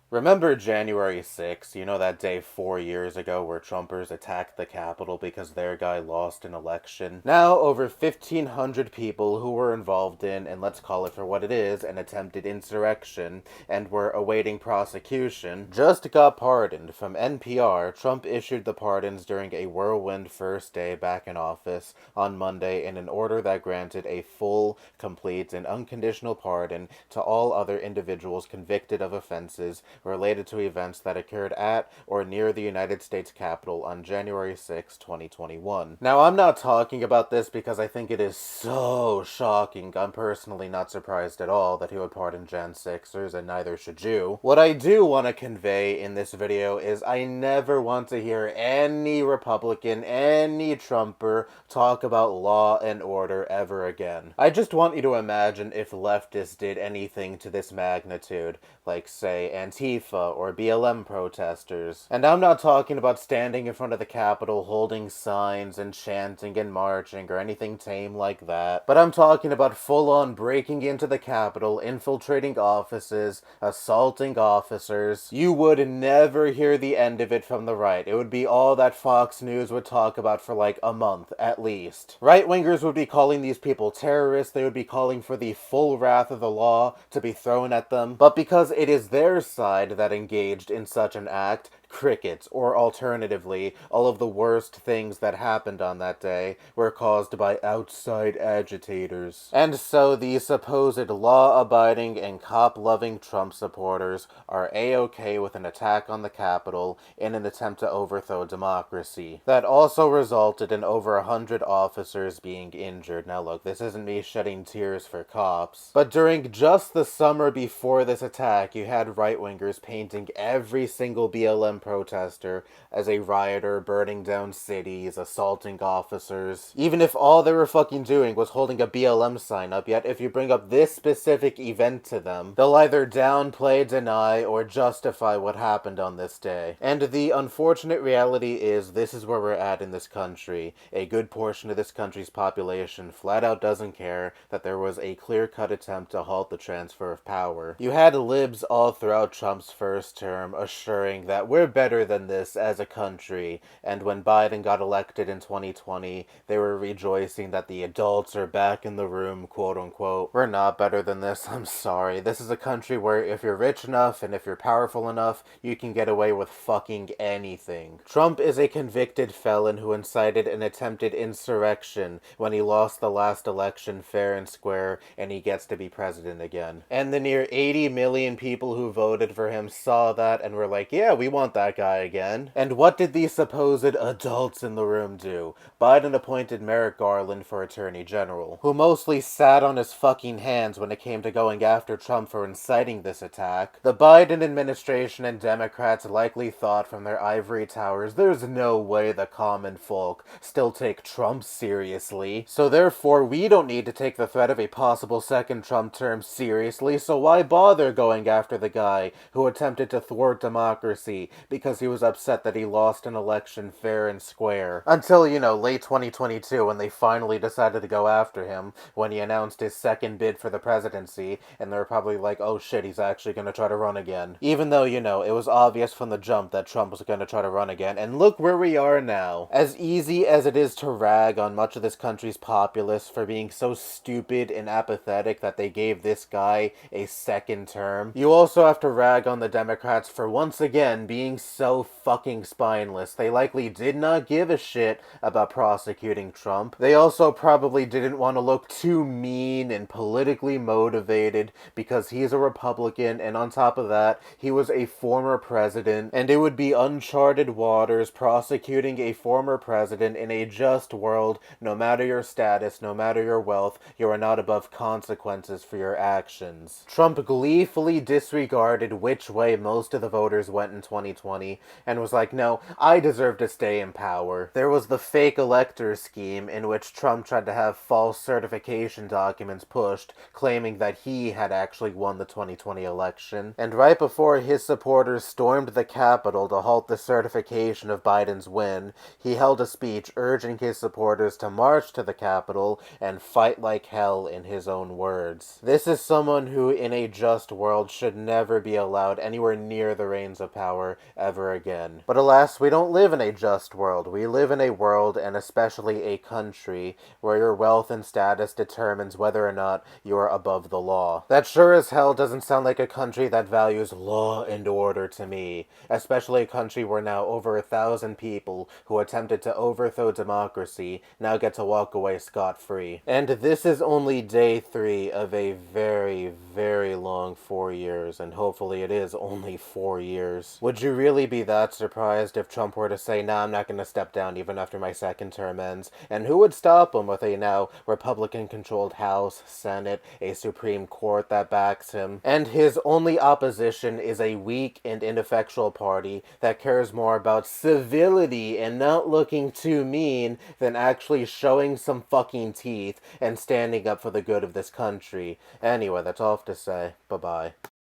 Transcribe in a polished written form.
Remember January 6th, you know that day 4 years ago where Trumpers attacked the Capitol because their guy lost an election? Now, over 1,500 people who were involved in, and let's call it for what it is, an attempted insurrection, and were awaiting prosecution, just got pardoned. From NPR, Trump issued the pardons during a whirlwind first day back in office on Monday in an order that granted a full, complete, and unconditional pardon to all other individuals convicted of offenses related to events that occurred at or near the United States Capitol on January 6, 2021. Now, I'm not talking about this because I think it is so shocking. I'm personally not surprised at all that he would pardon Jan 6ers, and neither should you. What I do want to convey in this video is I never want to hear any Republican, any Trumper talk about law and order ever again. I just want you to imagine if leftists did anything to this magnitude, like, say, Antifa or BLM protesters. And I'm not talking about standing in front of the Capitol holding signs and chanting and marching or anything tame like that, but I'm talking about full-on breaking into the Capitol, infiltrating offices, assaulting officers. You would never hear the end of it from the right. It would be all that Fox News would talk about for like a month, at least. Right-wingers would be calling these people terrorists. They would be calling for the full wrath of the law to be thrown at them. But because it is their side that engaged in such an act, crickets, or alternatively, all of the worst things that happened on that day were caused by outside agitators. And so the supposed law-abiding and cop-loving Trump supporters are a-okay with an attack on the Capitol in an attempt to overthrow democracy. That also resulted in over 100 officers being injured. Now look, this isn't me shedding tears for cops, but during just the summer before this attack, you had right-wingers painting every single BLM protester as a rioter, burning down cities, assaulting officers. Even if all they were fucking doing was holding a BLM sign up, yet if you bring up this specific event to them, they'll either downplay, deny, or justify what happened on this day. And the unfortunate reality is this is where we're at in this country. A good portion of this country's population flat out doesn't care that there was a clear-cut attempt to halt the transfer of power. You had libs all throughout Trump's first term assuring that we're better than this as a country, and when Biden got elected in 2020, they were rejoicing that the adults are back in the room, quote-unquote. We're not better than this, I'm sorry. This is a country where if you're rich enough and if you're powerful enough, you can get away with fucking anything. Trump is a convicted felon who incited an attempted insurrection when he lost the last election fair and square, and he gets to be president again. And the near 80 million people who voted for him saw that and were like, yeah, we want that guy again. And what did these supposed adults in the room do? Biden appointed Merrick Garland for Attorney General, who mostly sat on his fucking hands when it came to going after Trump for inciting this attack. The Biden administration and Democrats likely thought from their ivory towers, there's no way the common folk still take Trump seriously, so therefore we don't need to take the threat of a possible second Trump term seriously, so why bother going after the guy who attempted to thwart democracy because he was upset that he lost an election fair and square. Until, late 2022 when they finally decided to go after him when he announced his second bid for the presidency, and they were probably like, oh shit, he's actually gonna try to run again. Even though, it was obvious from the jump that Trump was gonna try to run again, and look where we are now. As easy as it is to rag on much of this country's populace for being so stupid and apathetic that they gave this guy a second term, you also have to rag on the Democrats for once again being so fucking spineless. They likely did not give a shit about prosecuting Trump. They also probably didn't want to look too mean and politically motivated because he's a Republican, and on top of that, he was a former president, and it would be uncharted waters prosecuting a former president in a just world. No matter your status, no matter your wealth, you are not above consequences for your actions. Trump gleefully disregarded which way most of the voters went in 2020 2020 and was like, no, I deserve to stay in power. There was the fake elector scheme in which Trump tried to have false certification documents pushed, claiming that he had actually won the 2020 election. And right before his supporters stormed the Capitol to halt the certification of Biden's win, he held a speech urging his supporters to march to the Capitol and fight like hell, in his own words. This is someone who, in a just world, should never be allowed anywhere near the reins of power ever again. But alas, we don't live in a just world. We live in a world, and especially a country, where your wealth and status determines whether or not you are above the law. That sure as hell doesn't sound like a country that values law and order to me, especially a country where now over 1,000 people who attempted to overthrow democracy now get to walk away scot-free. And this is only day 3 of a very, very long 4 years, and hopefully it is only 4 years. Would you really be that surprised if Trump were to say, nah, I'm not going to step down even after my second term ends? And who would stop him with a now Republican-controlled House, Senate, a Supreme Court that backs him? And his only opposition is a weak and ineffectual party that cares more about civility and not looking too mean than actually showing some fucking teeth and standing up for the good of this country. Anyway, that's all I have to say. Bye-bye.